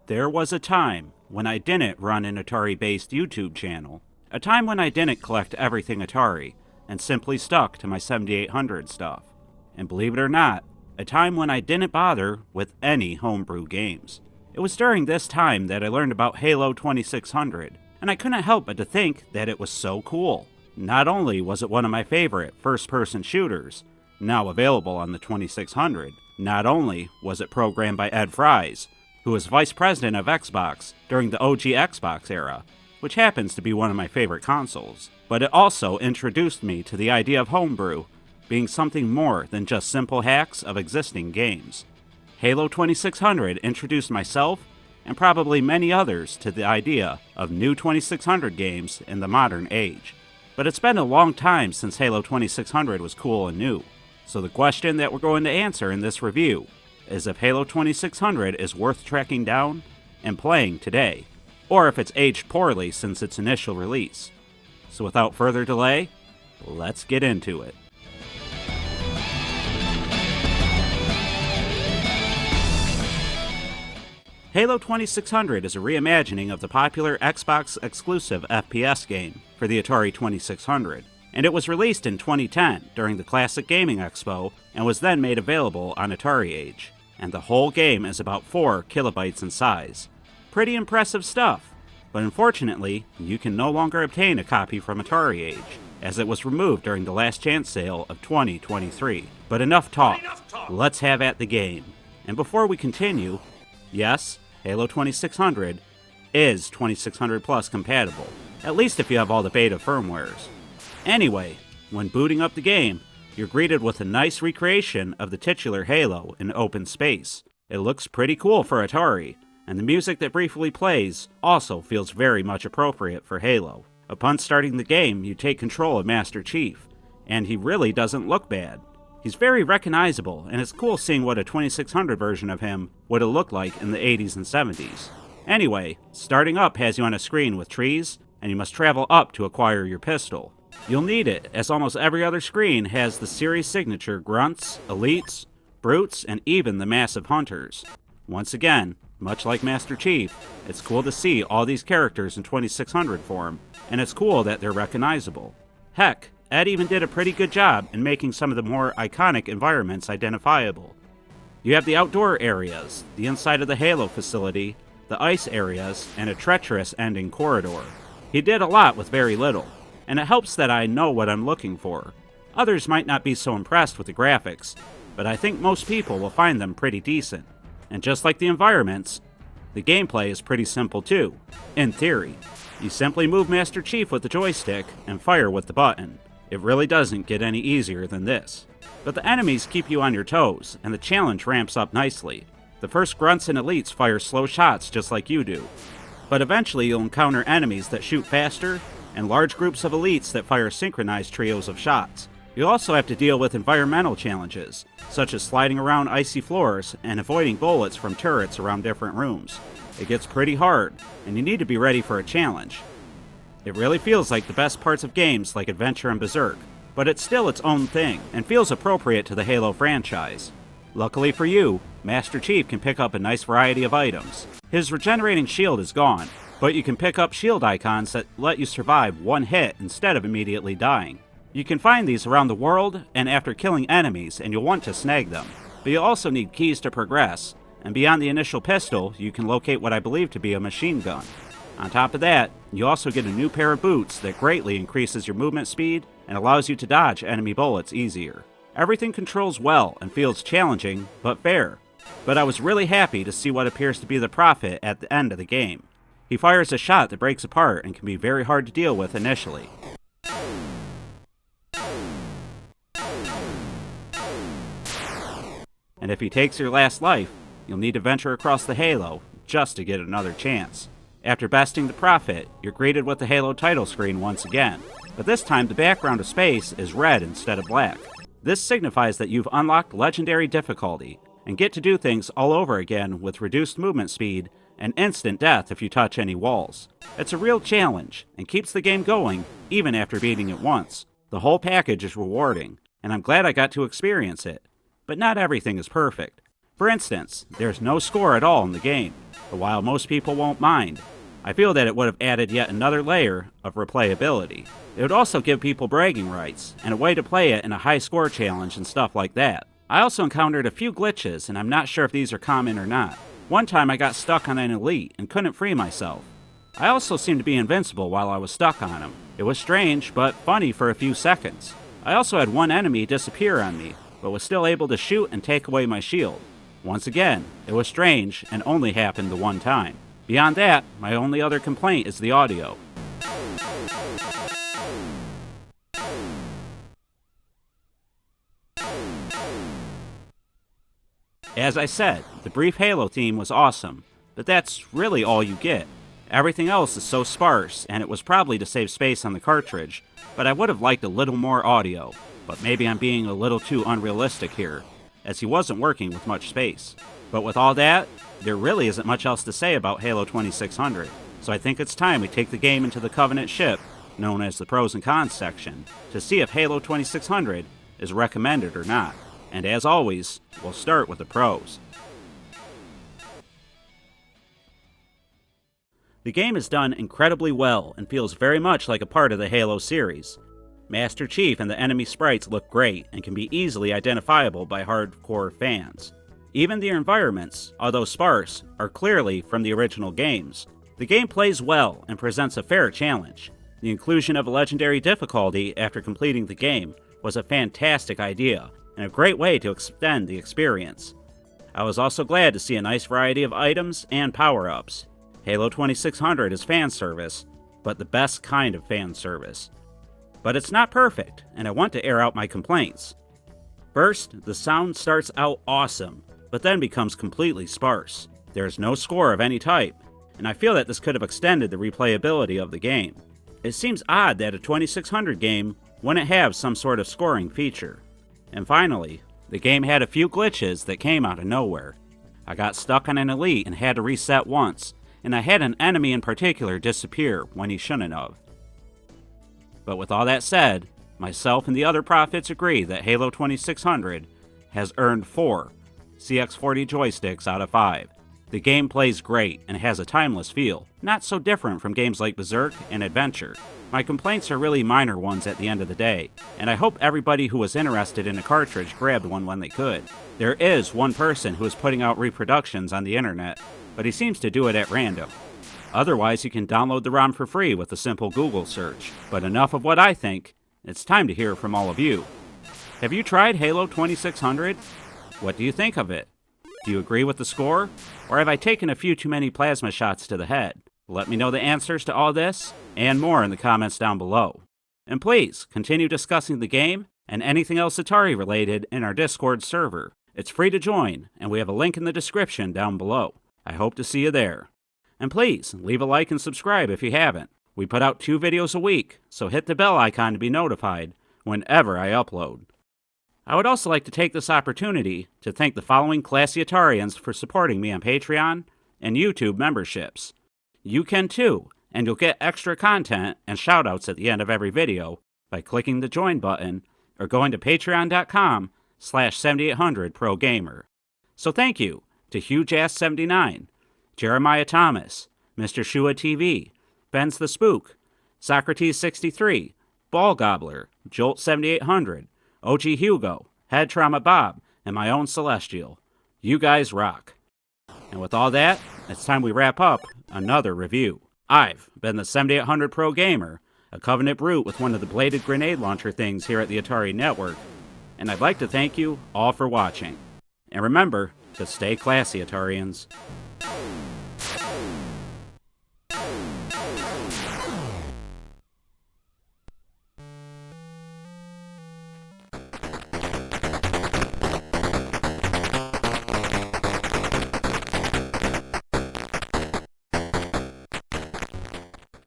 There was a time when I didn't run an Atari-based YouTube channel, a time when I didn't collect everything Atari, and simply stuck to my 7800 stuff. And believe it or not, a time when I didn't bother with any homebrew games. It was during this time that I learned about Halo 2600, and I couldn't help but to think that it was so cool. Not only was it one of my favorite first-person shooters, now available on the 2600, not only was it programmed by Ed Fries, who was vice president of Xbox during the OG Xbox era, which happens to be one of my favorite consoles, but it also introduced me to the idea of homebrew being something more than just simple hacks of existing games. Halo 2600 introduced myself, and probably many others, to the idea of new 2600 games in the modern age. But it's been a long time since Halo 2600 was cool and new, so the question that we're going to answer in this review is if Halo 2600 is worth tracking down and playing today, or if it's aged poorly since its initial release. So without further delay, let's get into it. Halo 2600 is a reimagining of the popular Xbox-exclusive FPS game for the Atari 2600, and it was released in 2010 during the Classic Gaming Expo and was then made available on atariage. And the whole game is about 4 kilobytes in size. Pretty impressive stuff, but unfortunately, you can no longer obtain a copy from atariage, as it was removed during the last chance sale of 2023. But enough talk, let's have at the game. And before we continue, yes, Halo 2600 is 2600 Plus compatible, at least if you have all the beta firmwares. Anyway, when booting up the game, you're greeted with a nice recreation of the titular Halo in open space. It looks pretty cool for Atari, and the music that briefly plays also feels very much appropriate for Halo. Upon starting the game, you take control of Master Chief, and he really doesn't look bad. He's very recognizable, and it's cool seeing what a 2600 version of him would have looked like in the 80s and 70s. Anyway, starting up has you on a screen with trees, and you must travel up to acquire your pistol. You'll need it, as almost every other screen has the series signature grunts, elites, brutes, and even the massive hunters. Once again, much like Master Chief, it's cool to see all these characters in 2600 form, and it's cool that they're recognizable. Heck, Ed even did a pretty good job in making some of the more iconic environments identifiable. You have the outdoor areas, the inside of the Halo facility, the ice areas, and a treacherous ending corridor. He did a lot with very little, and it helps that I know what I'm looking for. Others might not be so impressed with the graphics, but I think most people will find them pretty decent. And just like the environments, the gameplay is pretty simple too, in theory. You simply move Master Chief with the joystick and fire with the button. It really doesn't get any easier than this. But the enemies keep you on your toes, and the challenge ramps up nicely. The first grunts and elites fire slow shots just like you do. But eventually you'll encounter enemies that shoot faster, and large groups of elites that fire synchronized trios of shots. You'll also have to deal with environmental challenges, such as sliding around icy floors and avoiding bullets from turrets around different rooms. It gets pretty hard, and you need to be ready for a challenge. It really feels like the best parts of games like Adventure and Berserk, but it's still its own thing, and feels appropriate to the Halo franchise. Luckily for you, Master Chief can pick up a nice variety of items. His regenerating shield is gone, but you can pick up shield icons that let you survive one hit instead of immediately dying. You can find these around the world and after killing enemies, and you'll want to snag them. But you'll also need keys to progress, and beyond the initial pistol, you can locate what I believe to be a machine gun. On top of that, you also get a new pair of boots that greatly increases your movement speed and allows you to dodge enemy bullets easier. Everything controls well and feels challenging, but fair. But I was really happy to see what appears to be the Prophet at the end of the game. He fires a shot that breaks apart and can be very hard to deal with initially. And if he takes your last life, you'll need to venture across the Halo just to get another chance. After besting the Prophet, you're greeted with the Halo title screen once again, but this time the background of space is red instead of black. This signifies that you've unlocked legendary difficulty, and get to do things all over again with reduced movement speed and instant death if you touch any walls. It's a real challenge, and keeps the game going even after beating it once. The whole package is rewarding, and I'm glad I got to experience it. But not everything is perfect. For instance, there's no score at all in the game. but while most people won't mind, I feel that it would have added yet another layer of replayability. It would also give people bragging rights, and a way to play it in a high score challenge and stuff like that. I also encountered a few glitches, and I'm not sure if these are common or not. One time I got stuck on an elite and couldn't free myself. I also seemed to be invincible while I was stuck on him. It was strange, but funny for a few seconds. I also had one enemy disappear on me, but was still able to shoot and take away my shield. Once again, it was strange and only happened the one time. Beyond that, my only other complaint is the audio. As I said, the brief Halo theme was awesome, but that's really all you get. Everything else is so sparse, and it was probably to save space on the cartridge, but I would have liked a little more audio. But maybe I'm being a little too unrealistic here, as he wasn't working with much space. But with all that, there really isn't much else to say about Halo 2600, so I think it's time we take the game into the Covenant ship, known as the pros and cons section, to see if Halo 2600 is recommended or not. And as always, we'll start with the pros. The game is done incredibly well and feels very much like a part of the Halo series. Master Chief and the enemy sprites look great and can be easily identifiable by hardcore fans. Even the environments, although sparse, are clearly from the original games. The game plays well and presents a fair challenge. The inclusion of a legendary difficulty after completing the game was a fantastic idea and a great way to extend the experience. I was also glad to see a nice variety of items and power-ups. Halo 2600 is fan service, but the best kind of fan service. But it's not perfect, and I want to air out my complaints. First, the sound starts out awesome, but then becomes completely sparse. There is no score of any type, and I feel that this could have extended the replayability of the game. It seems odd that a 2600 game wouldn't have some sort of scoring feature. And finally, the game had a few glitches that came out of nowhere. I got stuck on an elite and had to reset once, and I had an enemy in particular disappear when he shouldn't have. But with all that said, myself and the other prophets agree that Halo 2600 has earned 4 CX40 joysticks out of 5. The game plays great and has a timeless feel, not so different from games like Berserk and Adventure. My complaints are really minor ones at the end of the day, and I hope everybody who was interested in a cartridge grabbed one when they could. There is one person who is putting out reproductions on the internet, but he seems to do it at random. Otherwise, you can download the ROM for free with a simple Google search. But enough of what I think, it's time to hear from all of you. Have you tried Halo 2600? What do you think of it? Do you agree with the score? Or have I taken a few too many plasma shots to the head? Let me know the answers to all this and more in the comments down below. And please, continue discussing the game and anything else Atari related in our Discord server. It's free to join, and we have a link in the description down below. I hope to see you there. And please, leave a like and subscribe if you haven't. We put out 2 videos a week, so hit the bell icon to be notified whenever I upload. I would also like to take this opportunity to thank the following classy Atarians for supporting me on Patreon and YouTube memberships. You can too, and you'll get extra content and shoutouts at the end of every video by clicking the join button or going to patreon.com/7800progamer. So thank you to HugeAss79, Jeremiah Thomas, Mr. Shua TV, Ben's the Spook, Socrates63, Ball Gobbler, Jolt7800, OG Hugo, Head Trauma Bob, and my own Celestial. You guys rock. And with all that, it's time we wrap up another review. I've been the 7800 Pro Gamer, a Covenant brute with one of the bladed grenade launcher things here at the Atari Network, and I'd like to thank you all for watching. And remember to stay classy, Atarians.